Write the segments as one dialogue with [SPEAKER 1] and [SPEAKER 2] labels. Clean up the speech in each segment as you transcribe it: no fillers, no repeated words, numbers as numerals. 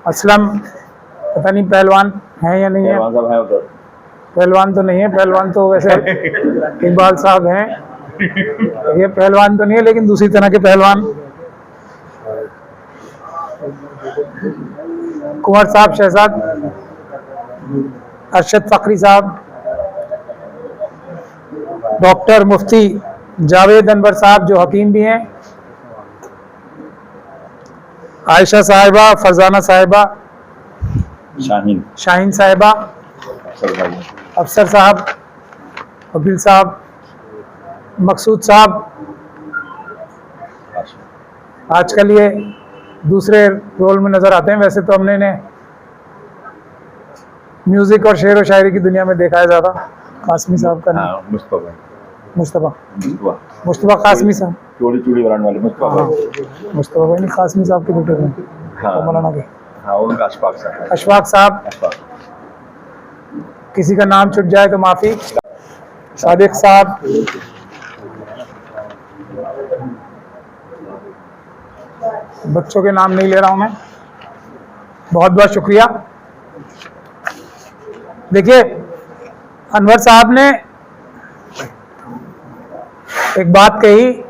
[SPEAKER 1] असलम पता नहीं पहलवान है या नहीं है। पहलवान तो नहीं है, पहलवान तो वैसे इकबाल साहब हैं। ये पहलवान तो नहीं है लेकिन दूसरी तरह के पहलवान। कुंवर साहब शहजाद, अरशद फकरी साहब, डॉक्टर मुफ्ती जावेद अनवर साहब जो हकीम भी हैं, आयशा साहिबा, फरजाना साहिबा, शाहीन साहिबा, अफसर साहब, वकील साहब, मकसूद साहब। आजकल ये दूसरे रोल में नज़र आते हैं, वैसे तो हमने इन्हें म्यूज़िक और शेर व शायरी की दुनिया में देखा है ज़्यादा। कासमी साहब का नाम मुस्तफ़ा कासमी साहब,
[SPEAKER 2] चूड़ी बनाने वाले
[SPEAKER 1] मुस्तफ़ा भाई नहीं, कासमी साहब के बेटे हैं मौलाना के।
[SPEAKER 2] उनका
[SPEAKER 1] अशफाक साहब, किसी का नाम छूट जाए तो माफ़ी। सादिक साहब, बच्चों के नाम नहीं ले रहा हूं मैं, बहुत बहुत शुक्रिया। देखिए, अनवर साहब ने एक बात कही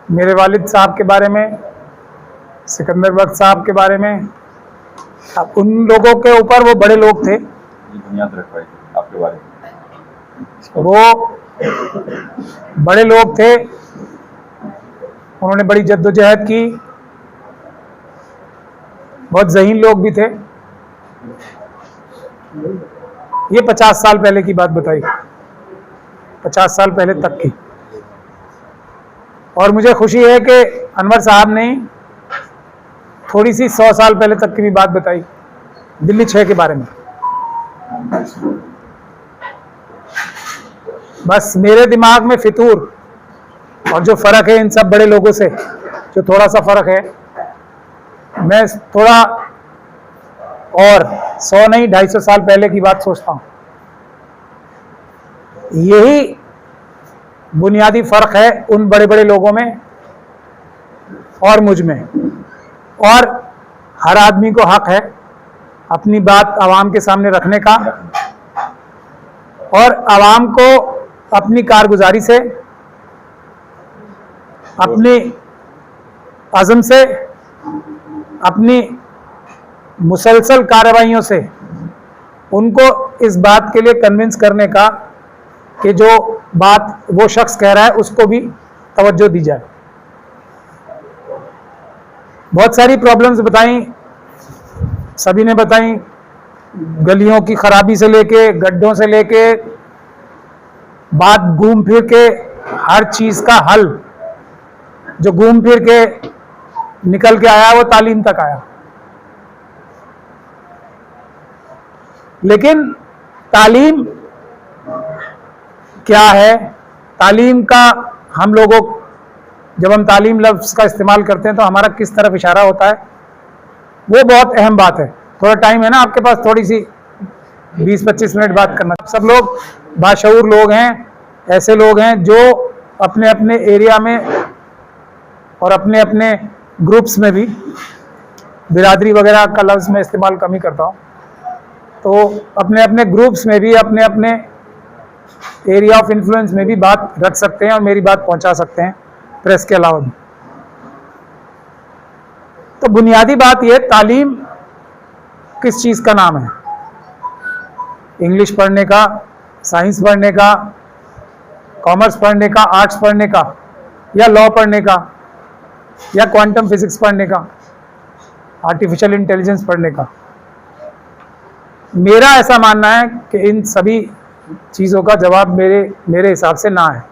[SPEAKER 1] मेरे वालिद साहब के बारे में, सिकंदर बख्श साहब के बारे में। अब उन लोगों के ऊपर, वो बड़े लोग थे,
[SPEAKER 2] आपके बारे में
[SPEAKER 1] वो बड़े लोग थे, उन्होंने बड़ी जद्दोजहद की, बहुत ज़हीन लोग भी थे। ये 50 साल पहले की बात बताई, 50 साल पहले तक की। और मुझे खुशी है कि अनवर साहब ने थोड़ी सी 100 साल पहले तक की भी बात बताई, दिल्ली 6 के बारे में। बस मेरे दिमाग में फितूर और जो फ़र्क है इन सब बड़े लोगों से, जो थोड़ा सा फ़र्क है, मैं थोड़ा और 100 नहीं 250 साल पहले की बात सोचता हूँ। यही बुनियादी फ़र्क है उन बड़े बड़े लोगों में और मुझ में। और हर आदमी को हक है अपनी बात आवाम के सामने रखने का, और आवाम को अपनी कारगुजारी से, अपनी अज़म से, अपनी मुसलसल कार्रवाइयों से उनको इस बात के लिए कन्विंस करने का कि जो बात वो शख्स कह रहा है उसको भी तवज्जो दी जाए। बहुत सारी प्रॉब्लम्स बताई, सभी ने बताई, गलियों की खराबी से लेके, गड्ढों से लेके, बात घूम फिर के हर चीज का हल जो घूम फिर के निकल के आया वो तालीम तक आया। लेकिन तालीम क्या है, तालीम का हम लोगों, जब हम तालीम लफ्ज का इस्तेमाल करते हैं तो हमारा किस तरफ इशारा होता है, वो बहुत अहम बात है। थोड़ा टाइम है ना आपके पास, थोड़ी सी 20-25 मिनट बात करना। सब लोग बाशऊर लोग हैं, ऐसे लोग हैं जो अपने अपने एरिया में और अपने अपने ग्रुप्स में भी, बिरादरी वगैरह का लफ्ज़ मैं इस्तेमाल कम ही करता हूँ, तो अपने अपने ग्रुप्स में भी, अपने अपने एरिया ऑफ इन्फ्लुएंस में भी बात रख सकते हैं और मेरी बात पहुंचा सकते हैं प्रेस के अलावा भी। तो बुनियादी बात यह, तालीम किस चीज़ का नाम है? इंग्लिश पढ़ने का, साइंस पढ़ने का, कॉमर्स पढ़ने का, आर्ट्स पढ़ने का, या लॉ पढ़ने का, या क्वांटम फिजिक्स पढ़ने का, आर्टिफिशियल इंटेलिजेंस पढ़ने का? मेरा ऐसा मानना है कि इन सभी चीज़ों का जवाब मेरे हिसाब से ना है।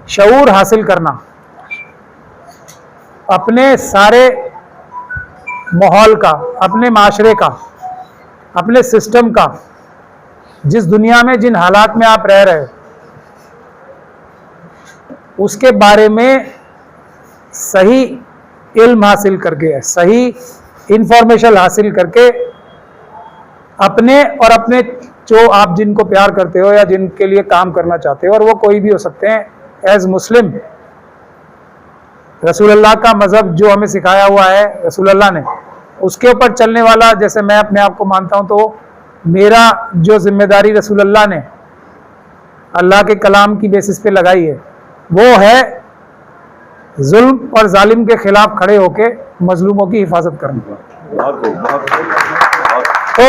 [SPEAKER 1] शऊर हासिल करना, अपने सारे माहौल का, अपने माशरे का, अपने सिस्टम का, जिस दुनिया में, जिन हालात में आप रह रहे हो, उसके बारे में सही इल्म हासिल करके, सही इंफॉर्मेशन हासिल करके अपने और अपने जो आप जिनको प्यार करते हो या जिनके लिए काम करना चाहते हो, और वो कोई भी हो सकते हैं, एज मुस्लिम रसूलुल्लाह का मज़हब जो हमें सिखाया हुआ है रसूलुल्लाह ने, उसके ऊपर चलने वाला, जैसे मैं अपने आप को मानता हूं, तो मेरा जो जिम्मेदारी रसूलुल्लाह ने अल्लाह के कलाम की बेसिस पे लगाई है, वो है जुल्म और जालिम के खिलाफ खड़े होके मजलूमों की हिफाजत करना। तो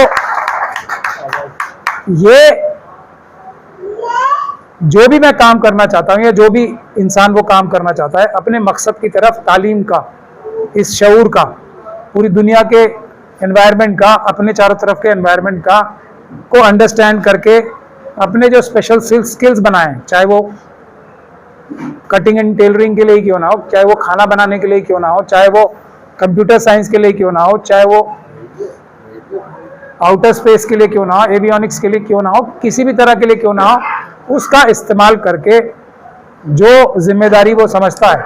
[SPEAKER 1] ये जो भी मैं काम करना चाहता हूँ, या जो भी इंसान वो काम करना चाहता है, अपने मकसद की तरफ तालीम का, इस शऊर का, पूरी दुनिया के एनवायरनमेंट का, अपने चारों तरफ के एनवायरनमेंट का को अंडरस्टैंड करके अपने जो स्पेशल स्किल्स बनाएं, चाहे वो कटिंग एंड टेलरिंग के लिए क्यों ना हो, चाहे वो खाना बनाने के लिए क्यों ना हो, चाहे वो कंप्यूटर साइंस के लिए क्यों ना हो, चाहे वो आउटर स्पेस के लिए क्यों ना हो, एवियोनिक्स के लिए क्यों ना हो, किसी भी तरह के लिए क्यों ना हो, उसका इस्तेमाल करके जो जिम्मेदारी वो समझता है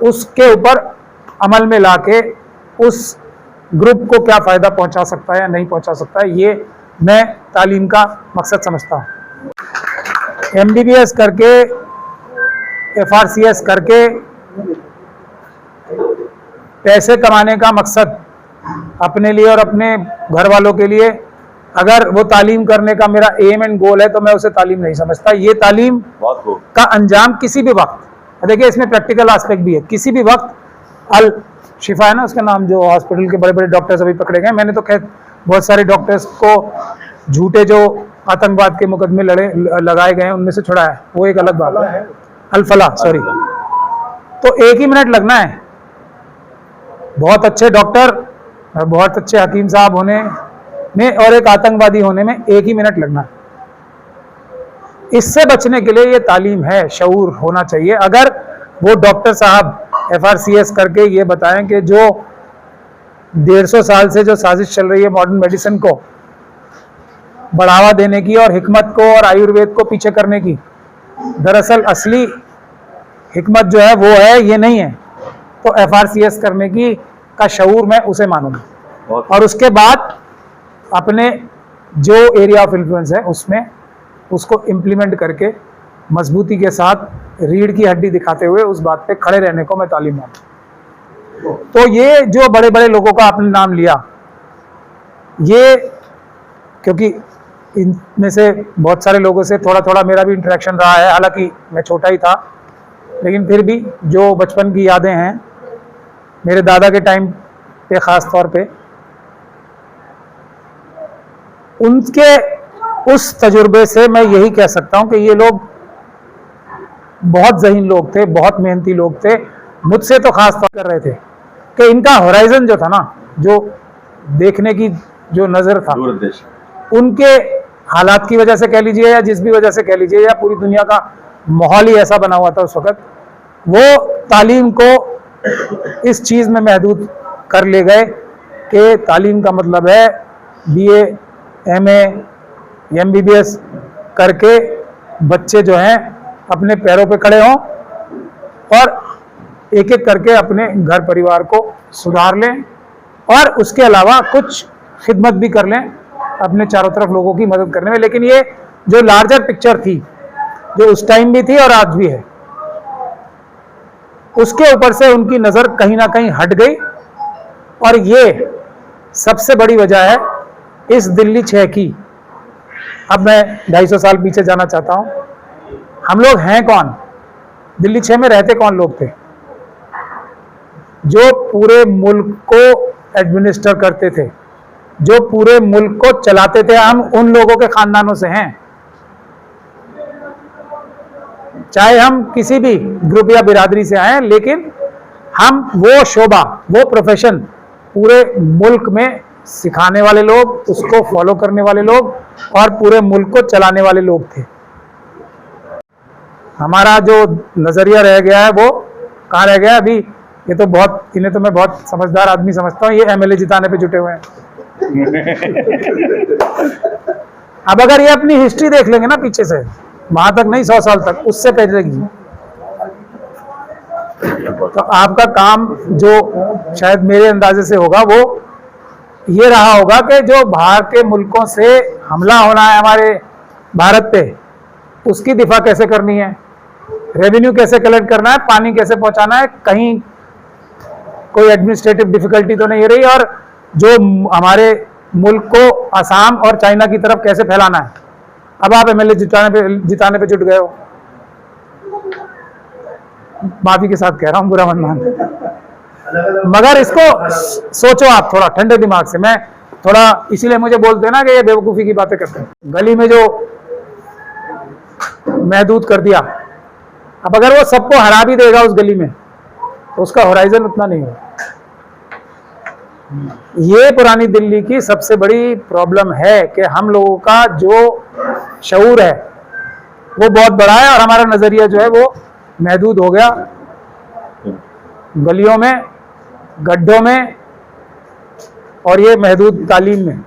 [SPEAKER 1] उसके ऊपर अमल में लाके उस ग्रुप को क्या फ़ायदा पहुंचा सकता है या नहीं पहुंचा सकता है, ये मैं तालीम का मकसद समझता हूँ। MBBS करके, FRCS करके पैसे कमाने का मकसद अपने लिए और अपने घर वालों के लिए, अगर वो तालीम करने का मेरा एम एंड गोल है, तो मैं उसे तालीम नहीं समझता। ये तालीम का अंजाम किसी भी वक्त, देखिए इसमें प्रैक्टिकल एस्पेक्ट भी है, किसी भी वक्त अल शिफा है ना उसका नाम, जो हॉस्पिटल के बड़े बड़े डॉक्टर्स अभी पकड़े गए, मैंने तो खैर बहुत सारे डॉक्टर्स को झूठे जो आतंकवाद के मुकदमे लगाए गए हैं उनमें से छुड़ाया है, वो एक अलग बात है। अल-फलाह, सॉरी। तो 1 ही मिनट लगना है, बहुत अच्छे डॉक्टर और बहुत अच्छे हकीम साहब होने में और एक आतंकवादी होने में 1 ही मिनट लगना है। इससे बचने के लिए ये तालीम है, शऊर होना चाहिए। अगर वो डॉक्टर साहब FRCS करके ये बताएं कि जो 150 साल से जो साजिश चल रही है मॉडर्न मेडिसिन को बढ़ावा देने की और हिकमत को और आयुर्वेद को पीछे करने की, दरअसल असली हिकमत जो है वो है, ये नहीं है, तो FRCS करने की का शऊर मैं उसे मानूंगा। और उसके बाद अपने जो एरिया ऑफ इन्फ्लुएंस है उसमें उसको इम्प्लीमेंट करके मजबूती के साथ रीढ़ की हड्डी दिखाते हुए उस बात पे खड़े रहने को मैं तालीम मानता हूं। तो ये जो बड़े बड़े लोगों का आपने नाम लिया, ये क्योंकि इनमें से बहुत सारे लोगों से थोड़ा थोड़ा मेरा भी इंटरेक्शन रहा है, हालांकि मैं छोटा ही था, लेकिन फिर भी जो बचपन की यादें हैं मेरे दादा के टाइम पे ख़ास तौर पे, उनके उस तजुर्बे से मैं यही कह सकता हूं कि ये लोग बहुत ज़हीन लोग थे, बहुत मेहनती लोग थे। मुझसे तो ख़ास तौर कर रहे थे कि इनका होराइजन जो था ना, जो देखने की जो नज़र था, उनके हालात की वजह से कह लीजिए या जिस भी वजह से कह लीजिए, या पूरी दुनिया का माहौल ही ऐसा बना हुआ था उस वक्त, वो तालीम को इस चीज़ में महदूद कर ले गए कि तालीम का मतलब है BA, MA, MBBS करके बच्चे जो हैं अपने पैरों पे खड़े हों और एक एक करके अपने घर परिवार को सुधार लें और उसके अलावा कुछ खिदमत भी कर लें अपने चारों तरफ लोगों की मदद करने में। लेकिन ये जो लार्जर पिक्चर थी, जो उस टाइम भी थी और आज भी है, उसके ऊपर से उनकी नज़र कहीं ना कहीं हट गई। और ये सबसे बड़ी वजह है इस दिल्ली 6 की। अब मैं 250 साल पीछे जाना चाहता हूं। हम लोग हैं कौन? दिल्ली 6 में रहते कौन लोग थे जो पूरे मुल्क को एडमिनिस्टर करते थे, जो पूरे मुल्क को चलाते थे? हम उन लोगों के खानदानों से हैं। चाहे हम किसी भी ग्रुप या बिरादरी से आए, लेकिन हम वो शोबा, वो प्रोफेशन पूरे मुल्क में सिखाने वाले लोग, उसको फॉलो करने वाले लोग और पूरे मुल्क को चलाने वाले लोग थे। हमारा जो नजरिया रह गया है वो कहाँ रह गया? अभी ये तो बहुत, इन्हें तो मैं बहुत समझदार आदमी समझता हूँ, ये MLA जिताने पे जुटे हुए हैं। अब अगर ये अपनी हिस्ट्री देख लेंगे ना पीछे से, वहां तक नहीं 100 साल तक, उससे पहले की, तो आपका काम जो शायद मेरे अंदाजे से होगा वो ये रहा होगा कि जो बाहर के मुल्कों से हमला होना है हमारे भारत पे, उसकी दिफा कैसे करनी है, रेवेन्यू कैसे कलेक्ट करना है, पानी कैसे पहुंचाना है, कहीं कोई एडमिनिस्ट्रेटिव डिफिकल्टी तो नहीं रही, और जो हमारे मुल्क को असम और चाइना की तरफ कैसे फैलाना है। अब आप MLA जिताने पे जुट गए हो। माफी के साथ कह रहा हूं, बुरा मत मान, मगर इसको सोचो आप थोड़ा ठंडे दिमाग से। मैं थोड़ा इसीलिए मुझे बोलते हैं ना कि ये बेवकूफ़ी की बातें करते हैं। गली में जो महदूद कर दिया, अब अगर वो सबको हरा भी देगा उस गली में, तो उसका होराइजन उतना नहीं होगा। ये पुरानी दिल्ली की सबसे बड़ी प्रॉब्लम है कि हम लोगों का जो शऊर है वो बहुत बड़ा है और हमारा नज़रिया जो है वो महदूद हो गया गलियों में, गड्ढों में और ये महदूद तालीम में।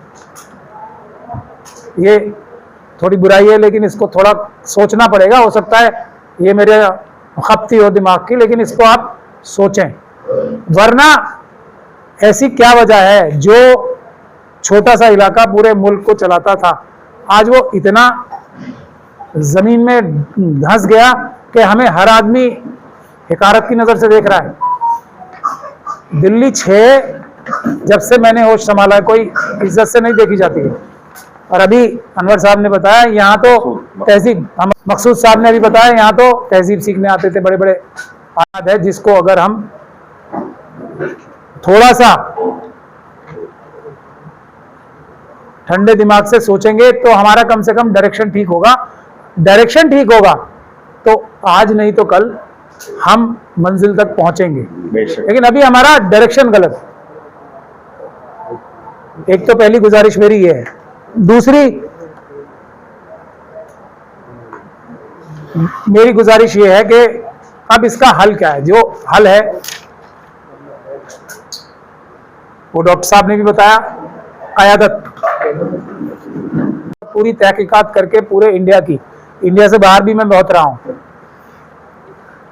[SPEAKER 1] ये थोड़ी बुराई है, लेकिन इसको थोड़ा सोचना पड़ेगा। हो सकता है ये मेरे खपती हो दिमाग की, लेकिन इसको आप सोचें। वरना ऐसी क्या वजह है जो छोटा सा इलाका पूरे मुल्क को चलाता था, आज वो इतना जमीन में धंस गया कि हमें हर आदमी हिकारत की नज़र से देख रहा है। दिल्ली 6 जब से मैंने होश संभाला है, कोई इज्जत से नहीं देखी जाती है। और अभी अनवर साहब ने बताया यहाँ तो तहजीब, मकसूद साहब ने अभी बताया यहाँ तो तहजीब सीखने आते थे बड़े बड़े आयात है, जिसको अगर हम थोड़ा सा ठंडे दिमाग से सोचेंगे तो हमारा कम से कम डायरेक्शन ठीक होगा। डायरेक्शन ठीक होगा तो आज नहीं तो कल हम मंजिल तक पहुंचेंगे। लेकिन अभी हमारा डायरेक्शन गलत। एक तो पहली गुजारिश मेरी ये है। दूसरी मेरी गुजारिश ये है कि अब इसका हल क्या है? जो हल है वो डॉक्टर साहब ने भी बताया, क़यादत, पूरी तहकीकात करके पूरे इंडिया की, इंडिया से बाहर भी मैं बहुत रहा हूँ,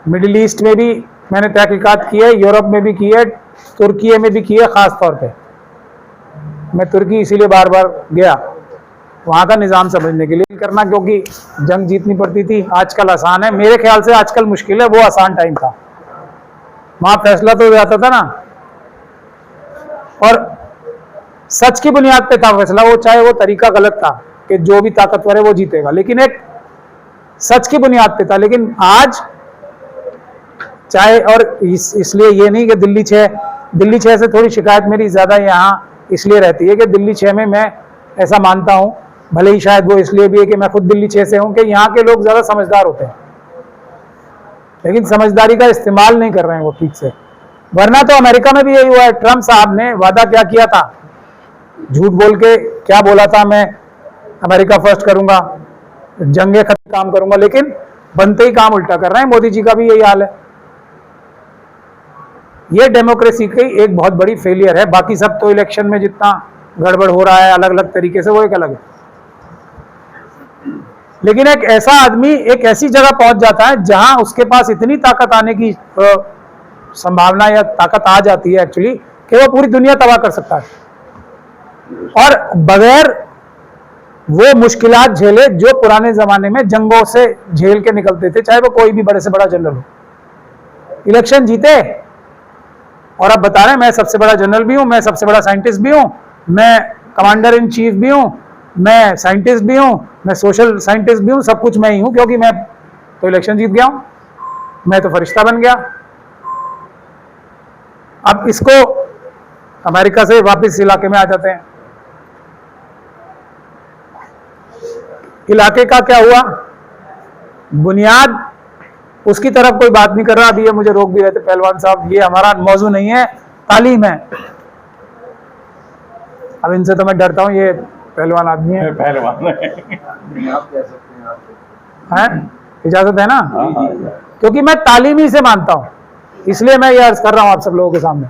[SPEAKER 1] मिडिल ईस्ट में भी मैंने तहकीकात की है, यूरोप में भी की है, तुर्की में भी की है। ख़ास तौर पे मैं तुर्की इसीलिए बार बार गया वहाँ का निज़ाम समझने के लिए करना, क्योंकि जंग जीतनी पड़ती थी। आजकल आसान है, मेरे ख्याल से आजकल मुश्किल है, वो आसान टाइम था, वहाँ फैसला तो हो जाता था ना, और सच की बुनियाद पे था फैसला। वो चाहे वो तरीका गलत था कि जो भी ताकतवर है वो जीतेगा, लेकिन एक सच की बुनियाद पे था। लेकिन आज चाहे, और इसलिए ये नहीं कि दिल्ली 6 से थोड़ी शिकायत मेरी ज़्यादा यहाँ इसलिए रहती है कि दिल्ली 6 में मैं ऐसा मानता हूँ, भले ही शायद वो इसलिए भी है कि मैं खुद दिल्ली 6 से हूँ, कि यहाँ के लोग ज़्यादा समझदार होते हैं, लेकिन समझदारी का इस्तेमाल नहीं कर रहे हैं वो ठीक से। वरना तो अमेरिका में भी यही हुआ है। ट्रम्प साहब ने वादा क्या किया था, झूठ बोल के क्या बोला था, मैं अमेरिका फर्स्ट करूंगा, जंगे खत्म काम करूंगा, लेकिन बनते ही काम उल्टा कर रहे हैं। मोदी जी का भी यही हाल है। ये डेमोक्रेसी की एक बहुत बड़ी फेलियर है। बाकी सब तो इलेक्शन में जितना गड़बड़ हो रहा है अलग अलग तरीके से, वो एक अलग है, लेकिन एक ऐसा आदमी एक ऐसी जगह पहुंच जाता है जहां उसके पास इतनी ताकत आने की संभावना या ताकत आ जाती है एक्चुअली कि वो पूरी दुनिया तबाह कर सकता है, और बगैर वो मुश्किलात झेले जो पुराने जमाने में जंगों से झेल के निकलते थे, चाहे वो कोई भी बड़े से बड़ा जनरल हो। इलेक्शन जीते और अब बता रहे हैं मैं सबसे बड़ा जनरल भी हूं, मैं सबसे बड़ा साइंटिस्ट भी हूं, मैं कमांडर इन चीफ भी हूं, मैं साइंटिस्ट भी हूं, मैं सोशल साइंटिस्ट भी हूं, सब कुछ मैं ही हूं, क्योंकि मैं तो इलेक्शन जीत गया हूं, मैं तो फरिश्ता बन गया। अब इसको अमेरिका से वापस इलाके में आ जाते हैं। इलाके का क्या हुआ, बुनियाद उसकी तरफ कोई बात नहीं कर रहा। अभी ये मुझे रोक भी रहे थे पहलवान साहब, ये हमारा मौजू नहीं है, तालीम है। अब इनसे तो मैं डरता हूं, ये पहलवान आदमी है,
[SPEAKER 2] पहलवान
[SPEAKER 1] हैं, इजाजत है ना?
[SPEAKER 2] हाँ।
[SPEAKER 1] क्योंकि मैं तालीम ही से मानता हूं, इसलिए मैं ये अर्ज कर रहा हूं आप सब लोगों के सामने।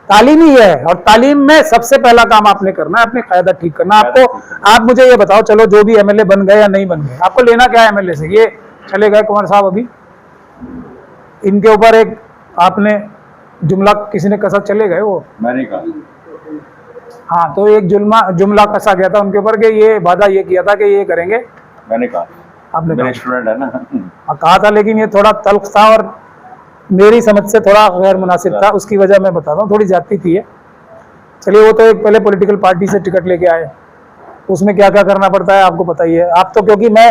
[SPEAKER 1] तालीम ही है, और तालीम में सबसे पहला काम आपने करना है अपनी कायदा ठीक करना। आपको, आप मुझे ये बताओ, चलो जो भी एमएलए बन गए या नहीं बन गए, आपको लेना क्या है एमएलए से? ये चले गए कुंवर साहब, अभी इनके ऊपर एक आपने जुमला किसी ने कसा, चले गए वो,
[SPEAKER 2] मैंने कहा
[SPEAKER 1] हाँ, तो एक जुमला कसा गया था उनके ऊपर कि ये वादा ये किया था कि ये करेंगे।
[SPEAKER 2] मैंने कहा
[SPEAKER 1] आपने
[SPEAKER 2] मेरा स्टूडेंट है ना।
[SPEAKER 1] कहा था, लेकिन ये थोड़ा तल्ख था और मेरी समझ से थोड़ा गैर मुनासिब था। उसकी वजह मैं बताता हूँ, थोड़ी ज्यादती थी ये। चलिए, वो तो एक पहले पॉलिटिकल पार्टी से टिकट लेके आए, उसमें क्या क्या करना पड़ता है आपको पता ही है। आप तो, क्योंकि मैं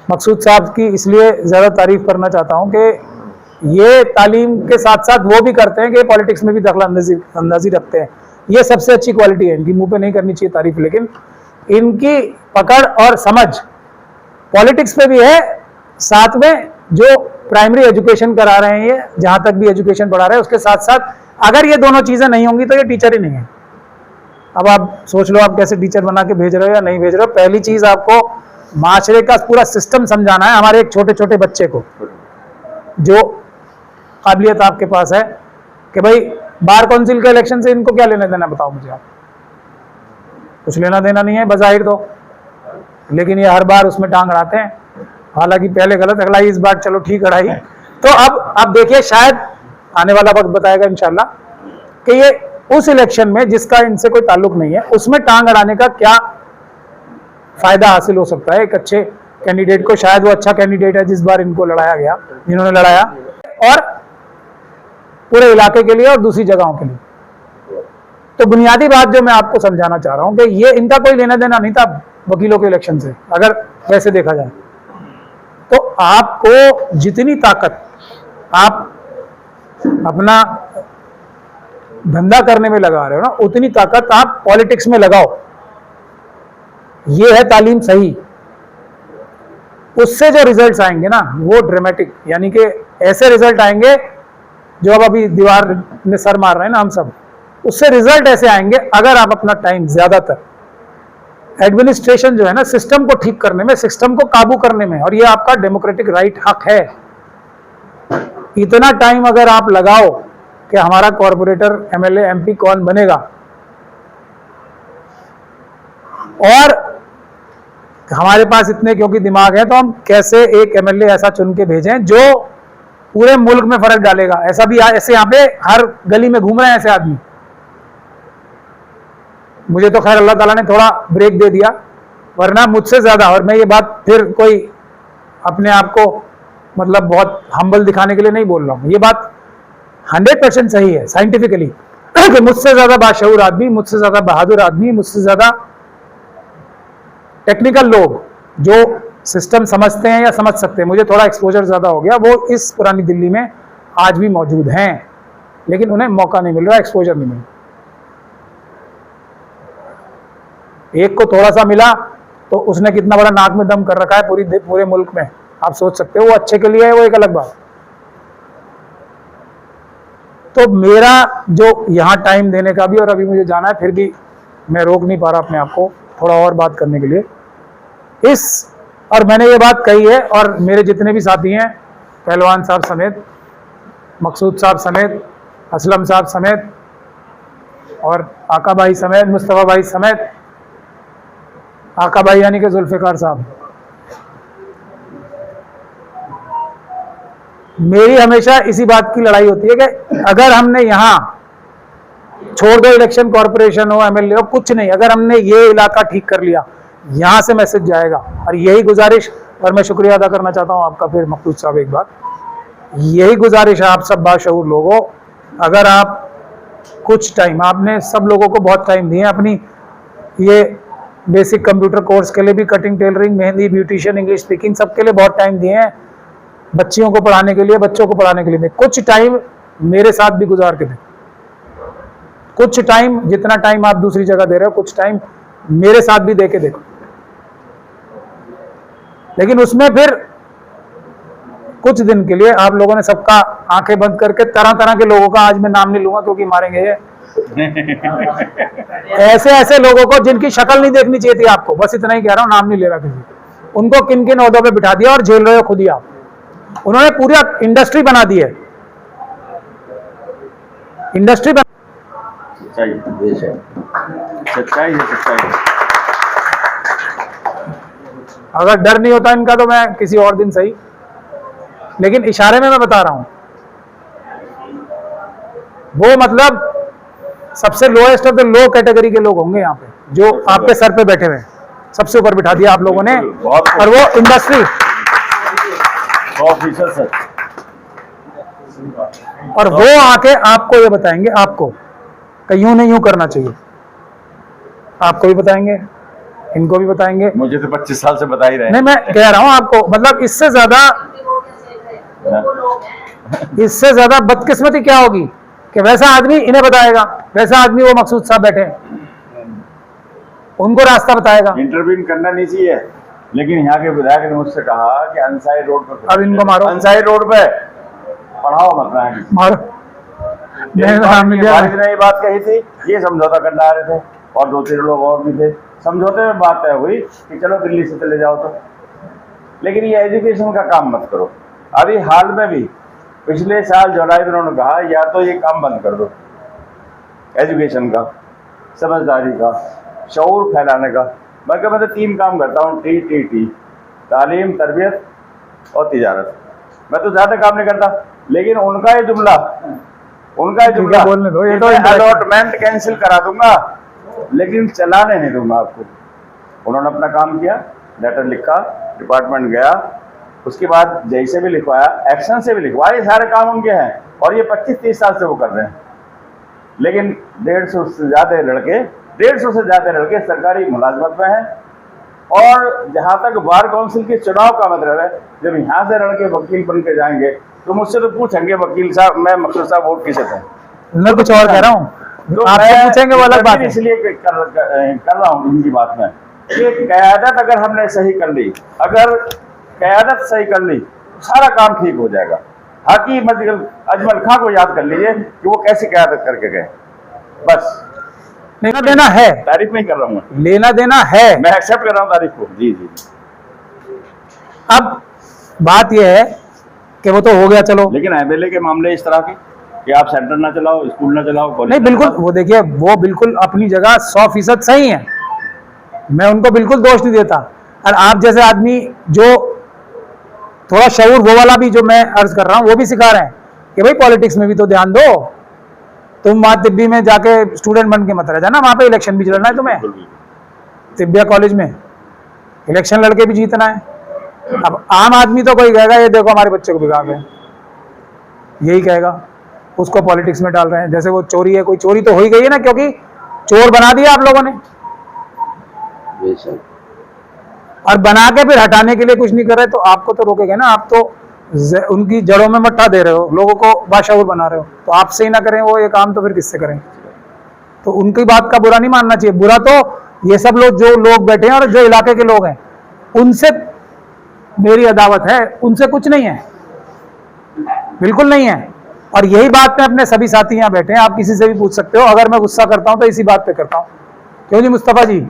[SPEAKER 1] मकसूद साहब की इसलिए ज़्यादा तारीफ करना चाहता हूँ कि ये तालीम के साथ साथ वो भी करते हैं कि पॉलिटिक्स में भी दखल अंदाजी रखते हैं। ये सबसे अच्छी क्वालिटी है इनकी, मुंह पे नहीं करनी चाहिए तारीफ, लेकिन इनकी पकड़ और समझ पॉलिटिक्स पे भी है। साथ में जो प्राइमरी एजुकेशन करा रहे हैं, ये जहां तक भी एजुकेशन पढ़ा रहे हैं, उसके साथ साथ अगर ये दोनों चीजें नहीं होंगी तो ये टीचर ही नहीं है। अब आप सोच लो, आप कैसे टीचर बना के भेज रहे हो या नहीं भेज रहे हो। पहली चीज, आपको माशरे का पूरा सिस्टम समझाना है हमारे एक छोटे छोटे बच्चे को, जो काबिलियत आपके पास है, कि भाई बार काउंसिल के इलेक्शन से इनको क्या लेना देना, बताओ मुझे आप। कुछ लेना देना नहीं है बजाहिर तो, लेकिन ये हर बार उसमें टांग अड़ाते हैं। हालांकि पहले गलत अगलाई, इस बार चलो ठीक अड़ाई। तो अब देखिए, शायद आने वाला वक्त बताएगा इंशाल्लाह कि ये उस इलेक्शन में जिसका इनसे कोई ताल्लुक नहीं है, उसमें टांग अड़ाने का क्या फायदा हासिल हो सकता है एक अच्छे कैंडिडेट को। शायद वो अच्छा कैंडिडेट है जिस बार इनको लड़ाया गया, जिन्होंने लड़ाया, और पूरे इलाके के लिए और दूसरी जगहों के लिए। तो बुनियादी बात जो मैं आपको समझाना चाह रहा हूं कि ये इनका कोई लेना देना नहीं था वकीलों के इलेक्शन से, अगर वैसे देखा जाए तो। आपको जितनी ताकत आप अपना धंधा करने में लगा रहे हो ना, उतनी ताकत आप पॉलिटिक्स में लगाओ। ये है तालीम सही। उससे जो रिजल्ट्स आएंगे ना, वो ड्रामेटिक, यानी कि ऐसे रिजल्ट आएंगे जो अब अभी दीवार में सर मार रहे हैं ना हम सब, उससे रिजल्ट ऐसे आएंगे अगर आप अपना टाइम ज्यादातर एडमिनिस्ट्रेशन जो है ना, सिस्टम को ठीक करने में, सिस्टम को काबू करने में, और ये आपका डेमोक्रेटिक राइट, हक है। इतना टाइम अगर आप लगाओ कि हमारा कॉर्पोरेटर, एमएलए, एमपी कौन बनेगा, और हमारे पास इतने क्योंकि दिमाग है, तो हम कैसे एक एमएलए ऐसा चुन के भेजें जो पूरे मुल्क में फर्क डालेगा। ऐसा भी, ऐसे यहाँ पे हर गली में घूम रहे हैं ऐसे आदमी। मुझे तो खैर अल्लाह ताला ने थोड़ा ब्रेक दे दिया, वरना मुझसे ज्यादा, और मैं ये बात फिर कोई अपने आप को मतलब बहुत हम्बल दिखाने के लिए नहीं बोल रहा हूँ, ये बात 100% सही है साइंटिफिकली कि मुझसे ज्यादा बाशऊर आदमी, मुझसे ज्यादा बहादुर आदमी, मुझसे ज्यादा टेक्निकल लोग जो सिस्टम समझते हैं या समझ सकते हैं, मुझे थोड़ा एक्सपोजर ज्यादा हो गया, वो इस पुरानी दिल्ली में आज भी मौजूद हैं, लेकिन उन्हें मौका नहीं मिल रहा, एक्सपोजर नहीं मिल रहा। एक को थोड़ा सा मिला तो उसने कितना बड़ा नाक में दम कर रखा है पूरे मुल्क में, आप सोच सकते हो। वो अच्छे के लिए है, वो एक अलग बात। तो मेरा जो यहाँ टाइम देने का भी, और अभी मुझे जाना है, फिर भी मैं रोक नहीं पा रहा अपने आप को थोड़ा और बात करने के लिए और मैंने ये बात कही है, और मेरे जितने भी साथी हैं, पहलवान साहब समेत, मकसूद साहब समेत, असलम साहब समेत, और आका भाई समेत, मुस्तफ़ा भाई समेत, आका भाई यानी कि जुल्फ़िकार साहब, मेरी हमेशा इसी बात की लड़ाई होती है कि अगर हमने यहाँ, छोड़ दो इलेक्शन, कॉरपोरेशन हो, एमएलए हो, कुछ नहीं, अगर हमने ये इलाका ठीक कर लिया, यहाँ से मैसेज जाएगा। और यही गुजारिश, और मैं शुक्रिया अदा करना चाहता हूँ आपका फिर मकसूद साहब एक बार, यही गुजारिश है आप सब बाशऊर लोगों, अगर आप कुछ टाइम, आपने सब लोगों को बहुत टाइम दिए अपनी ये बेसिक कंप्यूटर कोर्स के लिए भी, cutting, tailoring, mehndi, beautician, English speaking, सबके लिए बहुत टाइम दिए हैं, बच्चियों को पढ़ाने के लिए, बच्चों को पढ़ाने के लिए, कुछ टाइम मेरे साथ भी गुजार के दें, कुछ टाइम, जितना टाइम आप दूसरी जगह दे रहे हो, कुछ टाइम मेरे साथ भी दे के देखो। लेकिन उसमें फिर कुछ दिन के लिए आप लोगों ने सबका आंखें बंद करके, तरह तरह के लोगों का, आज मैं नाम नहीं लूंगा क्योंकि मारेंगे ये ऐसे ऐसे लोगों को जिनकी शक्ल नहीं देखनी चाहिए थी आपको, बस इतना ही कह रहा हूं, नाम नहीं ले रहा किसी, उनको किन किन ओहदों पे बिठा दिया और झेल रहे हो खुद ही आप। उन्होंने पूरा इंडस्ट्री बना दी है, इंडस्ट्री
[SPEAKER 2] सच्चाई है, सच्चाई।
[SPEAKER 1] अगर डर नहीं होता इनका तो मैं किसी और दिन सही, लेकिन इशारे में मैं बता रहा हूं, वो मतलब सबसे lowest of the low category के लोग होंगे यहाँ पे, जो आपके सर पे बैठे हुए हैं, सबसे ऊपर बिठा दिया आप लोगों ने, और वो इंडस्ट्री,
[SPEAKER 2] 100% सच।
[SPEAKER 1] और वो आके आपको ये बताएंगे, आपको कि यूं नहीं यूं करना चाहिए, आपको भी बताएंगे, इनको भी बताएंगे।
[SPEAKER 2] मुझे तो 25 साल से बता ही रहे हैं।
[SPEAKER 1] नहीं, मैं कह रहा हूं आपको, मतलब इससे ज्यादा बदकिस्मती क्या होगी कि वैसा आदमी इन्हें बताएगा, वैसा आदमी वो मकसूद साहब बैठे उनको रास्ता बताएगा।
[SPEAKER 2] इंटरव्यू करना नहीं चाहिए, लेकिन यहाँ के विधायक ने मुझसे कहा कि अंसारी रोड पर,
[SPEAKER 1] अब इनको मारो,
[SPEAKER 2] अंसारी रोड पे पढ़ाओ मत रहा है,
[SPEAKER 1] मारो।
[SPEAKER 2] ये बात कही थी, ये समझौता करने आ रहे थे, और 2-3 लोग और भी थे, समझौते में बात तय हुई कि चलो दिल्ली से चले जाओ, तो लेकिन ये एजुकेशन का काम मत करो। अभी हाल में भी पिछले साल जुलाई में उन्होंने कहा या तो ये काम बंद कर दो, एजुकेशन का, समझदारी का, शऊर फैलाने का। मैं तो 3 काम करता हूँ, टी, तालीम, तरबियत और तिजारत। मैं तो ज़्यादा काम नहीं करता, लेकिन उनका ये जुमला
[SPEAKER 1] बोलने दो, ये तो
[SPEAKER 2] अलॉटमेंट कैंसिल करा दूंगा, लेकिन चलाने नहीं दूंगा आपको। उन्होंने अपना काम किया, लेटर लिखा, डिपार्टमेंट गया, उसके बाद जय से भी लिखवाया, एक्शन से भी लिखवाया, ये सारे काम उनके हैं, और ये 25-30 साल से वो कर रहे हैं। लेकिन 150 से ज़्यादा लड़के सरकारी मुलाजमत में हैं। और जहाँ तक बार काउंसिल के चुनाव का मतलब है, जब यहाँ से लड़के वकील बन के जाएंगे तो मुझसे तो पूछेंगे वकील साहब, मैं मकसूद साहब वोट किसे थे।
[SPEAKER 1] मैं कुछ और कह रहा हूँ,
[SPEAKER 2] तो
[SPEAKER 1] आपसे पूछेंगे वो अलग बात है।
[SPEAKER 2] इसलिए कर रहा हूँ इनकी बात में, कि क़यादत अगर हमने सही कर ली, अगर क़यादत सही कर ली, सारा काम ठीक हो जाएगा। हाकी अजमल खां को याद कर लीजिए कि वो कैसे क़यादत करके गए। बस
[SPEAKER 1] लेना देना है,
[SPEAKER 2] तारीफ नहीं कर रहा हूँ,
[SPEAKER 1] लेना देना है,
[SPEAKER 2] मैं एक्सेप्ट कर रहा हूँ तारीफ को। जी।
[SPEAKER 1] अब बात यह है कि वो तो हो गया, चलो,
[SPEAKER 2] लेकिन एमएलए के मामले इस तरह के कि आप सेंटर ना चलाओ, स्कूल ना चलाओ,
[SPEAKER 1] नहीं, बिल्कुल, वो देखिए, वो बिल्कुल अपनी जगह 100% सही है, मैं उनको बिल्कुल दोष नहीं देता। और आप जैसे आदमी जो थोड़ा शऊर, वो वाला भी जो मैं अर्ज कर रहा हूँ, वो भी सिखा रहे हैं कि भाई पॉलिटिक्स में भी तो ध्यान दो, तुम वहां तिब्बी में जाके स्टूडेंट बन के मत रह जाना, वहां पे इलेक्शन भी लड़ना है तुम्हें, तिब्बिया कॉलेज में इलेक्शन लड़के भी जीतना है। अब आम आदमी तो कोई कहेगा ये देखो हमारे बच्चे को बिगाड़ रहे हैं, यही कहेगा, उसको पॉलिटिक्स में डाल रहे हैं। जैसे वो चोरी है, कोई चोरी तो हो ही गई है ना, क्योंकि चोर बना दिया आप लोगों ने, और बना के फिर हटाने के लिए कुछ नहीं कर रहे, तो आपको तो रोकेगा ना। आप तो उनकी जड़ों में मट्टा दे रहे हो, लोगों को बाशऊर बना रहे हो, तो आपसे ही ना करें वो ये काम तो फिर किससे करें। तो उनकी बात का बुरा नहीं मानना चाहिए, बुरा तो ये सब लोग, जो लोग बैठे हैं और जो इलाके के लोग हैं, उनसे मेरी अदावत है, उनसे कुछ नहीं है, बिल्कुल नहीं है। और यही बात मैं अपने सभी साथी यहाँ बैठे हैं, आप किसी से भी पूछ सकते हो। अगर मैं गुस्सा करता हूं तो इसी बात पे करता हूं। क्यों जी मुस्तफा जी?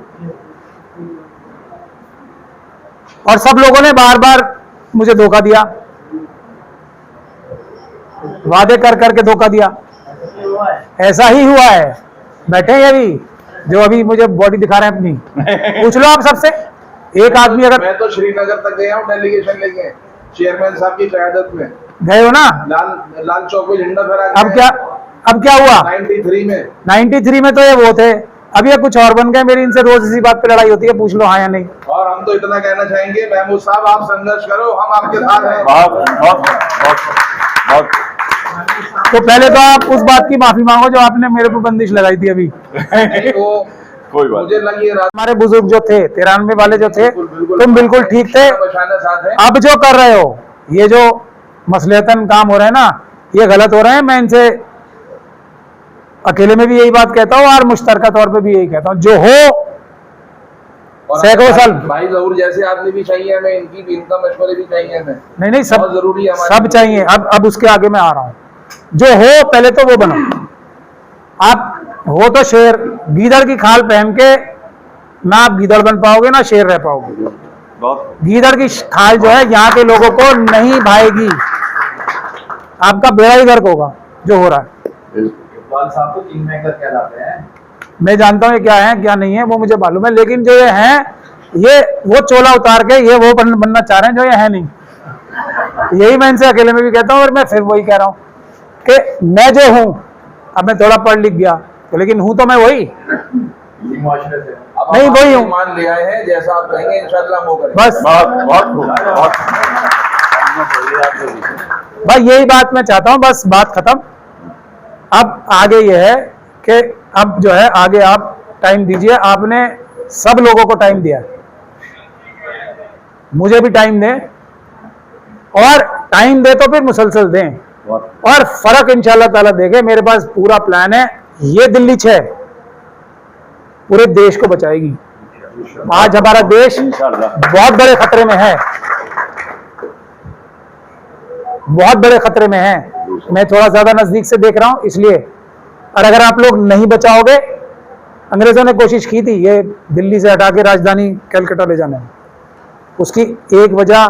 [SPEAKER 1] और सब लोगों ने बार बार मुझे धोखा दिया, वादे कर करके धोखा दिया। ऐसा ही हुआ है। बैठे हैं अभी जो अभी मुझे बॉडी दिखा रहे हैं अपनी, पूछ लो आप सबसे। एक आदमी अगर
[SPEAKER 3] मैं तो श्रीनगर तक गया हूँ डेलीगेशन लेके, चेयरमैन साहब की क़यादत में
[SPEAKER 1] गए हो ना,
[SPEAKER 3] लाल चौक पे झंडा फहरा के
[SPEAKER 1] अब क्या हुआ?
[SPEAKER 3] 93 में
[SPEAKER 1] 93 में तो ये वो थे, अब ये कुछ और बन गए। मेरी इनसे रोज इसी बात पे लड़ाई होती है, पूछ लो हाँ या नहीं।
[SPEAKER 3] और हम तो इतना कहना चाहेंगे महमूद साहब, आप संघर्ष करो, हम आपके साथ हैं।
[SPEAKER 2] बहुत बहुत बहुत बहुत
[SPEAKER 1] तो पहले तो आप उस बात की माफी मांगो जो आपने मेरे को बंदिश लगाई थी अभी।
[SPEAKER 3] नहीं, वो
[SPEAKER 2] कोई बात
[SPEAKER 3] मुझे लगी रात
[SPEAKER 1] हमारे बुजुर्ग जो थे 93 वाले जो थे, तुम बिल्कुल ठीक थे।
[SPEAKER 3] बचाना साथ है।
[SPEAKER 1] अब जो कर रहे हो, ये जो मसलहतन काम हो रहे हैं ना, ये गलत हो रहे हैं। मैं इनसे अकेले में भी यही बात कहता हूँ और मुश्तरका तौर पे भी यही कहता हूँ, जो हो
[SPEAKER 3] और
[SPEAKER 1] सैकड़ों साल।
[SPEAKER 3] भाई जरूर जैसे आदमी भी चाहिए हमें, इनकी भी, इनका मशवरे भी चाहिए हमें।
[SPEAKER 1] नहीं सब
[SPEAKER 3] बहुत जरूरी है हमारे
[SPEAKER 1] सब चाहिए। अब उसके आगे मैं आ रहा हूँ। जो हो पहले तो वो बनो। आप हो तो शेर, गीदड़ की खाल पहन के ना आप गीदड़ बन पाओगे ना शेर रह पाओगे।
[SPEAKER 2] बहुत
[SPEAKER 1] गीदड़ की खाल जो है यहाँ के लोगों को नहीं भाएगी, आपका बेड़ा ही गर्क होगा जो हो रहा है।
[SPEAKER 3] इकबाल साहब तो किंग मेकर कहलाते हैं।
[SPEAKER 1] मैं जानता हूँ ये क्या है क्या नहीं है, वो मुझे मालूम है, लेकिन जो ये हैं, ये वो चोला उतार के ये वो बनना चाह रहे हैं जो ये है नहीं। यही मैं इनसे अकेले में भी कहता हूँ और मैं फिर वही कह रहा हूँ कि मैं जो हूँ, अब मैं थोड़ा पढ़ लिख गया तो, लेकिन हूँ तो मैं वही
[SPEAKER 3] मुआशरे से अब
[SPEAKER 1] नहीं,
[SPEAKER 3] आप
[SPEAKER 1] वही हूँ।
[SPEAKER 3] मान ले आए हैं, जैसा आप कहेंगे इंशाल्लाह हम वो करेंगे।
[SPEAKER 1] बस
[SPEAKER 2] बहुत
[SPEAKER 1] भाई यही बात मैं चाहता हूँ, बस बात खत्म। अब आगे ये है कि अब जो है आगे आप टाइम दीजिए। आपने सब लोगों को टाइम दिया, मुझे भी टाइम दें, और टाइम दे तो फिर मुसलसल दें, और फर्क इंशाल्लाह ताला देंगे। मेरे पास पूरा प्लान है। ये दिल्ली 6 पूरे देश को बचाएगी। आज हमारा देश बहुत बड़े खतरे में है, बहुत बड़े खतरे में है। मैं थोड़ा ज्यादा नजदीक से देख रहा हूं इसलिए। और अगर आप लोग नहीं बचाओगे, अंग्रेजों ने कोशिश की थी ये दिल्ली से हटा के राजधानी कलकत्ता ले जाने में। उसकी एक वजह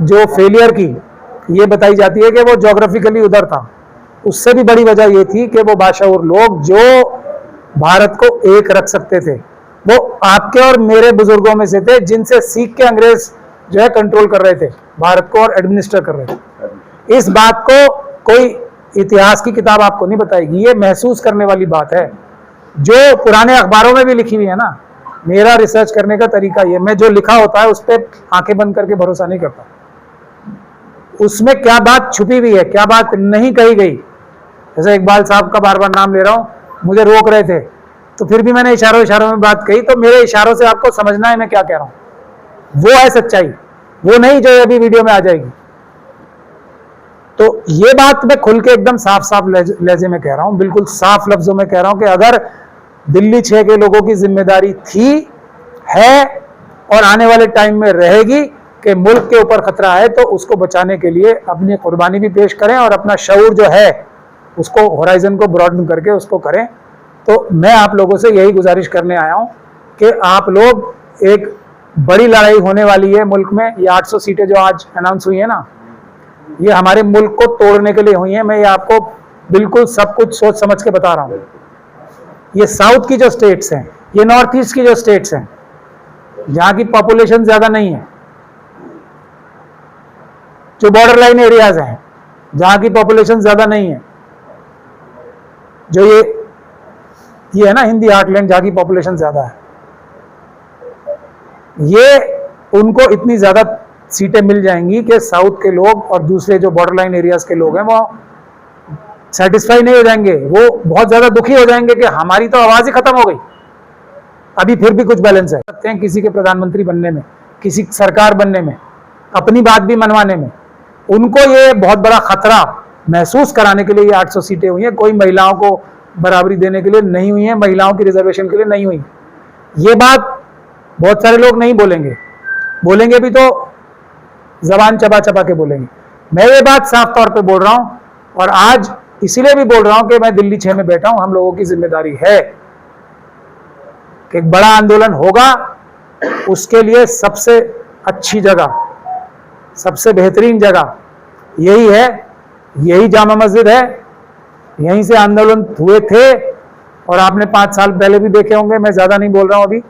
[SPEAKER 1] जो फेलियर की ये बताई जाती है कि वो ज्योग्राफिकली उधर था। उससे भी बड़ी वजह ये थी कि वो बाशऊर लोग जो भारत को एक रख सकते थे, वो आपके और मेरे बुजुर्गों में से थे, जिनसे सीख के अंग्रेज जो है कंट्रोल कर रहे थे भारत को और एडमिनिस्टर कर रहे थे। इस बात को कोई इतिहास की किताब आपको नहीं बताएगी, ये महसूस करने वाली बात है जो पुराने अखबारों में भी लिखी हुई है ना। मेरा रिसर्च करने का तरीका ये, मैं जो लिखा होता है उस पर आंखें बंद करके भरोसा नहीं करता। उसमें क्या बात छुपी हुई है, क्या बात नहीं कही गई। जैसे इकबाल साहब का बार बार नाम ले रहा हूं, मुझे रोक रहे थे तो फिर भी मैंने इशारों इशारों में बात कही, तो मेरे इशारों से आपको समझना है मैं क्या कह रहा हूं। वो है सच्चाई, वो नहीं जो अभी वीडियो में आ जाएगी। तो ये बात मैं खुल के एकदम साफ साफ लहजे में कह रहा हूं, बिल्कुल साफ लफ्जों में कह रहा हूं कि अगर दिल्ली 6 के लोगों की जिम्मेदारी थी, है और आने वाले टाइम में रहेगी कि मुल्क के ऊपर खतरा है, तो उसको बचाने के लिए अपनी कुर्बानी भी पेश करें और अपना शऊर जो है उसको होराइजन को ब्रॉडन करके उसको करें। तो मैं आप लोगों से यही गुजारिश करने आया हूं कि आप लोग, एक बड़ी लड़ाई होने वाली है मुल्क में। ये 800 सीटें जो आज अनाउंस हुई है ना, ये हमारे मुल्क को तोड़ने के लिए हुई है। मैं ये आपको बिल्कुल सब कुछ सोच समझ के बता रहा हूं। ये साउथ की जो स्टेट्स हैं, ये नॉर्थ ईस्ट की जो स्टेट्स हैं, जहां की पॉपुलेशन ज्यादा नहीं है, जो बॉर्डर लाइन एरियाज हैं जहां की पॉपुलेशन ज्यादा नहीं है, जो ये है ना हिंदी हार्टलैंड जहां की पॉपुलेशन ज्यादा है, ये उनको इतनी ज्यादा सीटें मिल जाएंगी कि साउथ के लोग और दूसरे जो बॉर्डर लाइन एरियाज के लोग हैं वो सेटिस्फाई नहीं हो जाएंगे। वो बहुत ज्यादा दुखी हो जाएंगे कि हमारी तो आवाज ही खत्म हो गई। अभी फिर भी कुछ बैलेंस है, सकते हैं किसी के प्रधानमंत्री बनने में, किसी सरकार बनने में, अपनी बात भी मनवाने में। उनको ये बहुत बड़ा खतरा महसूस कराने के लिए ये 800 सीटें हुई हैं। कोई महिलाओं को बराबरी देने के लिए नहीं हुई है, महिलाओं की रिजर्वेशन के लिए नहीं हुई। ये बात बहुत सारे लोग नहीं बोलेंगे, बोलेंगे भी तो जबान चबा चबा के बोलेंगे। मैं ये बात साफ तौर पे बोल रहा हूं और आज इसीलिए भी बोल रहा हूं कि मैं दिल्ली 6 में बैठा हूं, हम लोगों की जिम्मेदारी है कि एक बड़ा आंदोलन होगा, उसके लिए सबसे अच्छी जगह, सबसे बेहतरीन जगह यही है, यही जामा मस्जिद है, यहीं से आंदोलन हुए थे और आपने 5 साल पहले भी देखे होंगे, मैं ज्यादा नहीं बोल रहा हूं अभी,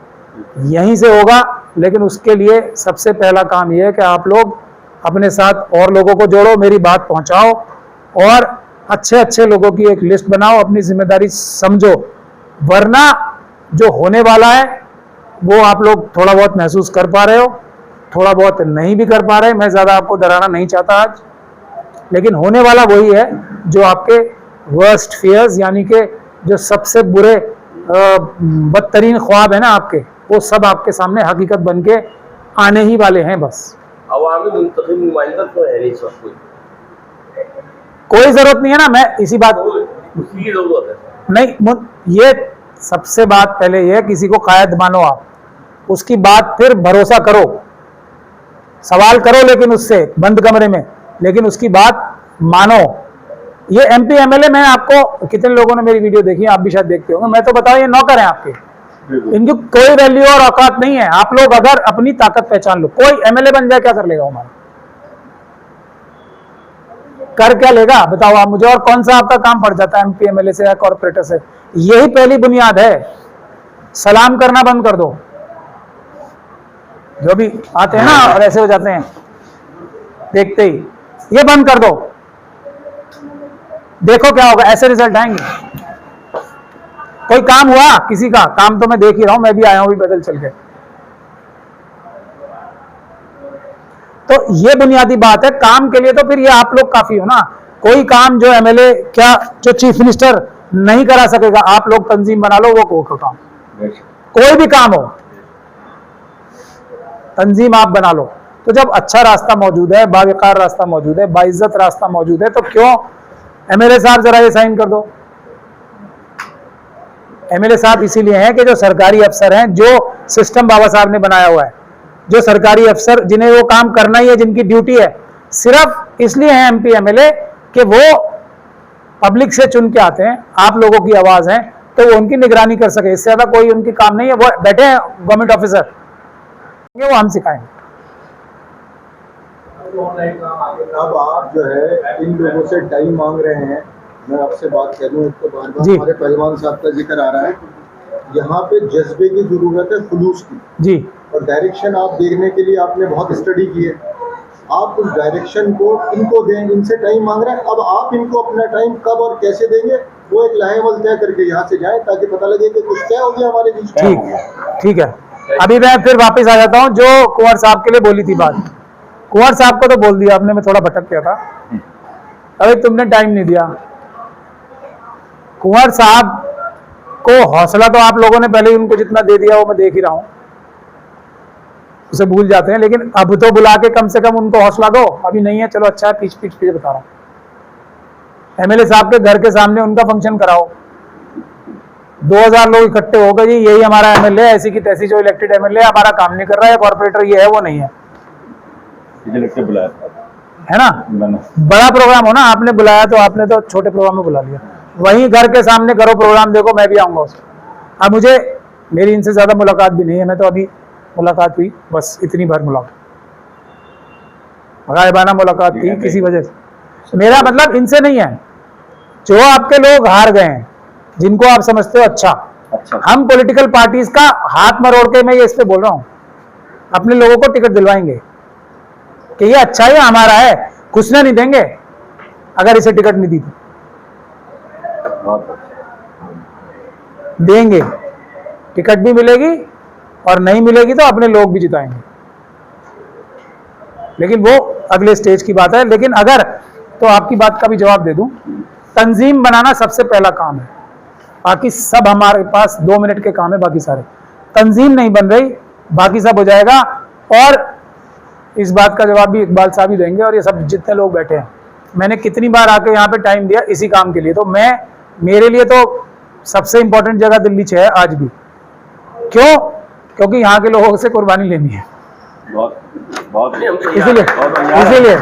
[SPEAKER 1] यहीं से होगा। लेकिन उसके लिए सबसे पहला काम यह है कि आप लोग अपने साथ और लोगों को जोड़ो, मेरी बात पहुंचाओ और अच्छे अच्छे लोगों की एक लिस्ट बनाओ, अपनी जिम्मेदारी समझो, वरना जो होने वाला है वो आप लोग थोड़ा बहुत महसूस कर पा रहे हो, थोड़ा बहुत नहीं भी कर पा रहे। मैं ज्यादा आपको डराना नहीं चाहता आज, लेकिन होने वाला वही है जो आपके वर्स्ट फियर्स, यानी कि जो सबसे बुरे बदतरीन ख्वाब है ना आपके, वो सब आपके सामने हकीकत बन के आने ही वाले हैं। बस
[SPEAKER 4] अवामी मुंतखब नुमाइंदा तो है नहीं, सब
[SPEAKER 1] कोई जरूरत नहीं है ना, मैं इसी बात
[SPEAKER 4] उसकी जरूरत है
[SPEAKER 1] नहीं, ये सबसे बात पहले ये है, किसी को कायद मानो आप, उसकी बात फिर भरोसा करो, सवाल करो लेकिन उससे बंद कमरे में, लेकिन उसकी बात मानो। ये एमपी एमएलए, मैं आपको, कितने लोगों ने मेरी वीडियो देखी, आप भी शायद देखते होंगे, मैं तो बताऊं ये नौकर हैं आपके, इनकी कोई वैल्यू और औकात नहीं है। आप लोग अगर अपनी ताकत पहचान लो, कोई एमएलए बन जाए क्या कर लेगा हमारा, कर क्या लेगा बताओ आप मुझे, और कौन सा आपका काम पड़ जाता है एमपी एमएलए से या कॉर्पोरेटर से। यही पहली बुनियाद है, सलाम करना बंद कर दो, जो भी आते हैं ना और ऐसे हो जाते हैं देखते ही, ये बंद कर दो, देखो क्या होगा, ऐसे रिजल्ट आएंगे। कोई काम हुआ किसी का, काम तो मैं देख ही रहा हूं, मैं भी आया हूं भी पैदल चल के। तो ये बुनियादी बात है, काम के लिए तो फिर ये आप लोग काफी हो ना। कोई काम जो एमएलए, क्या जो चीफ मिनिस्टर नहीं करा सकेगा, आप लोग तंजीम बना लो वो काम, कोई भी काम हो तंजीम आप बना लो। तो जब अच्छा रास्ता मौजूद है, बावकार रास्ता मौजूद है, बाइज्जत रास्ता मौजूद है, तो क्यों एमएलए साहब जरा ये साइन कर दो। एमएलए साहब इसीलिए हैं कि जो सरकारी अफसर हैं, जो सिस्टम बाबा साहब ने बनाया हुआ है, जो सरकारी अफसर जिन्हें वो काम करना ही है, जिनकी ड्यूटी है, सिर्फ इसलिए हैं एमपी एमएलए कि वो पब्लिक से चुन के आते हैं, आप लोगों की आवाज है, तो वो उनकी निगरानी कर सके, इससे ज्यादा कोई उनकी काम नहीं है। वो बैठे हैं गवर्नमेंट ऑफिसर, वो हम सिखाएंगे।
[SPEAKER 5] अब आप जो है इन लोगों से टाइम मांग रहे हैं, मैं आपसे बात कर लूँ, तो बार बार हमारे पहलवान साहब का जिक्र आ रहा है, यहाँ पे जज्बे की जरूरत है, खुलूस की
[SPEAKER 1] जी,
[SPEAKER 5] और डायरेक्शन आप देखने के लिए आपने बहुत स्टडी की है, आप उस डायरेक्शन को इनको दें, इनसे टाइम मांग रहे हैं। अब आप इनको अपना टाइम कब और कैसे देंगे, वो एक लाहेवल तय करके यहाँ से जाए, ताकि पता लगे कि कुछ तय हो गया हमारे बीच।
[SPEAKER 1] ठीक है। अभी मैं फिर वापस आ जाता हूँ जो कुंवर साहब के लिए बोली थी बात। कुंवर साहब को तो बोल दिया आपने, मैं थोड़ा भटक गया था, अभी तुमने टाइम नहीं दिया। कुंवर साहब को हौसला तो आप लोगों ने पहले ही उनको जितना दे दिया वो मैं देख ही रहा हूं, उसे भूल जाते हैं, लेकिन अब तो बुला के कम से कम उनको हौसला दो। अभी नहीं है, चलो अच्छा है, पीछ बता रहा हूं। एमएलए साहब के घर के सामने उनका फंक्शन कराओ, 2000 लोग इकट्ठे हो गए, जी यही हमारा एमएलए, ऐसी की तैसी जो इलेक्टेड एमएलए हमारा काम नहीं कर रहा है, कॉर्पोरेटर ये है वो नहीं है, है ना। बड़ा प्रोग्राम हो ना, आपने बुलाया तो आपने तो छोटे प्रोग्राम में बुला लिया, वहीं घर के सामने करो प्रोग्राम, देखो मैं भी आऊंगा उसमें। अब मुझे, मेरी इनसे ज्यादा मुलाकात भी नहीं है, मैं तो अभी मुलाकात हुई बस इतनी बार मुलाकात, गायबाना मुलाकात थी किसी वजह से। मेरा मतलब इनसे नहीं है, जो आपके लोग हार गए हैं, जिनको आप समझते हो अच्छा, हम पॉलिटिकल पार्टीज का हाथ मरोड़ के, मैं ये इस पे बोल रहा हूं, अपने लोगों को टिकट दिलवाएंगे कि ये अच्छा है, हमारा है, घुसने नहीं देंगे अगर इसे टिकट नहीं दी तो। देंगे, टिकट भी मिलेगी और नहीं मिलेगी तो अपने लोग भी जिताएंगे, लेकिन वो अगले स्टेज की बात है। लेकिन अगर, तो आपकी बात का भी जवाब दे दूं, तंजीम बनाना सबसे पहला काम है, बाकी सब हमारे पास 2 मिनट के काम है, बाकी सारे तंजीम नहीं बन रही, बाकी सब हो जाएगा। और इस बात का जवाब भी इकबाल साहब ही देंगे, और ये सब जितने लोग बैठे हैं, मैंने कितनी बार आके यहाँ पे टाइम दिया इसी काम के लिए, तो मैं, मेरे लिए तो सबसे इंपॉर्टेंट जगह दिल्ली 6 है आज भी। क्यों? क्योंकि यहाँ के लोगों से कुर्बानी लेनी है, इसीलिए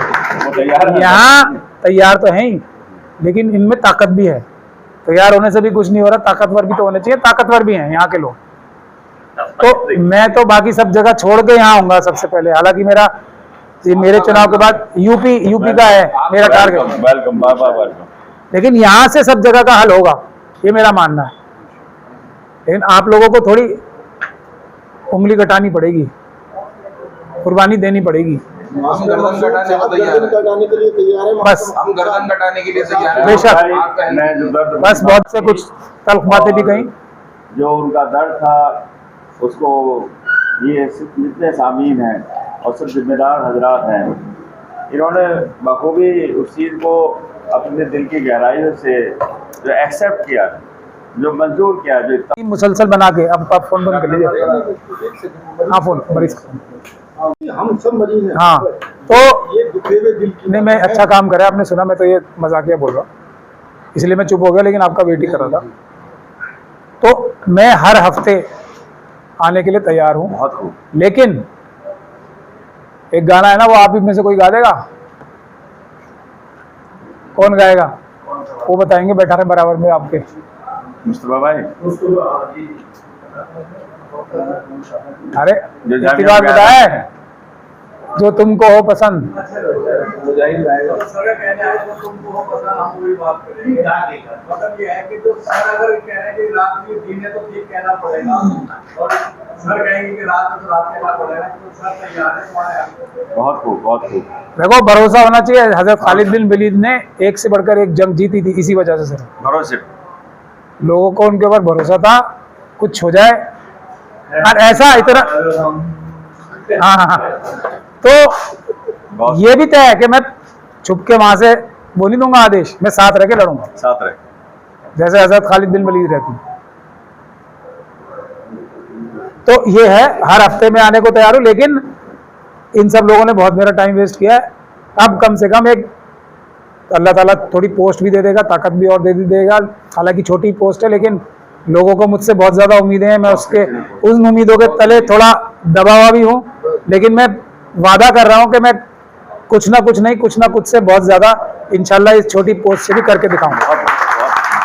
[SPEAKER 1] यहाँ तैयार तो है ही, लेकिन इनमें ताकत भी है। तैयार होने से भी कुछ नहीं हो रहा, ताकतवर भी तो होने चाहिए, ताकतवर भी हैं यहाँ के लोग। तो मैं तो बाकी सब जगह छोड़ के यहाँ आऊंगा सबसे पहले। हालांकि मेरे चुनाव के बाद यूपी का है मेरा टारगेट,
[SPEAKER 2] वेलकम बाबा वेलकम।
[SPEAKER 1] लेकिन यहाँ से सब जगह का हल होगा, ये मेरा मानना है। लेकिन आप लोगों को थोड़ी उंगली कटानी पड़ेगी, कुर्बानी देनी पड़ेगी।
[SPEAKER 3] हम गर्दन कटाने को तैयार
[SPEAKER 5] गर्दन कटाने के लिए तैयार है।
[SPEAKER 1] बस
[SPEAKER 3] हम गर्दन कटाने के लिए तैयार हैं।
[SPEAKER 1] बेशक।
[SPEAKER 3] आप कहने-
[SPEAKER 2] मैं जो दर्द
[SPEAKER 1] बस बहुत से कुछ तल्ख बातें भी कहीं।
[SPEAKER 2] जो उनका दर्द था उसको ये जितने सामीन हैं और सब जिम्मेदार हजरात हैं, इन्होंने बखूबी उस चीज़ को अपने दिल की गहराइयों से जो एक्सेप्ट किया, जो मंजूर किया, जो इतना
[SPEAKER 1] मुसलसल बना के अब आप फोन बंद कर लीजिए। हाँ फोन मरीज
[SPEAKER 5] हम सब मरीज हैं।
[SPEAKER 1] हाँ तो
[SPEAKER 5] ये दुखे हुए दिल की
[SPEAKER 1] नहीं, मैं अच्छा काम करा, आपने सुना, मैं तो ये मजाकिया बोल रहा हूँ इसलिए मैं चुप हो गया, लेकिन आपका वेट ही कर रहा था। तो मैं हर हफ्ते आने के लिए तैयार हूँ,
[SPEAKER 2] बहुत खूब।
[SPEAKER 1] लेकिन एक गाना है ना, वो आप ही में से कोई गा देगा? कौन गाएगा वो बताएंगे, बैठा रहे बराबर में आपके।
[SPEAKER 2] मुस्तफा भाई
[SPEAKER 1] अरे
[SPEAKER 2] जो
[SPEAKER 1] एक
[SPEAKER 2] जामिया
[SPEAKER 1] बात
[SPEAKER 2] में
[SPEAKER 1] बताया
[SPEAKER 2] आया
[SPEAKER 1] है, जो तुमको हो पसंद।
[SPEAKER 6] मतलब ये है कि जो सर अगर कह रहे हैं कि रात में दिन है तो ठीक कहना पड़ेगा, और सर कहेंगे कि रात में तो रात कहना पड़ेगा, तो सर तैयार है तुम्हारे यहाँ।
[SPEAKER 2] बहुत खूब बहुत खूब।
[SPEAKER 1] देखो भरोसा होना चाहिए। हजरत खालिद बिन वलीद ने एक से बढ़कर एक जंग जीती थी इसी वजह से।
[SPEAKER 2] भरोसे
[SPEAKER 1] लोगों को उनके ऊपर भरोसा था, कुछ हो जाए और ऐसा इतना। हाँ हाँ हाँ। तो
[SPEAKER 2] बहुत
[SPEAKER 1] ये भी तय है कि मैं छुप के वहां से बोल नहीं दूंगा आदेश, मैं साथ रह के लड़ूंगा,
[SPEAKER 2] साथ रहे।
[SPEAKER 1] जैसे हजरत खालिद बिन वलीद रहती। तो ये है, हर हफ्ते में आने को तैयार हूं, लेकिन इन सब लोगों ने बहुत मेरा टाइम वेस्ट किया है। अब कम से कम एक अल्लाह ताला थोड़ी पोस्ट भी दे देगा, ताकत भी और दे देगा। हालांकि छोटी पोस्ट है, लेकिन लोगों को मुझसे बहुत ज़्यादा उम्मीदें हैं। मैं उसके उन उम्मीदों के तले थोड़ा दबा हुआ भी हूँ, लेकिन मैं वादा कर रहा हूँ कि मैं कुछ ना कुछ नहीं, कुछ ना कुछ से बहुत ज़्यादा इंशाल्लाह इस छोटी पोस्ट से भी करके दिखाऊंगा।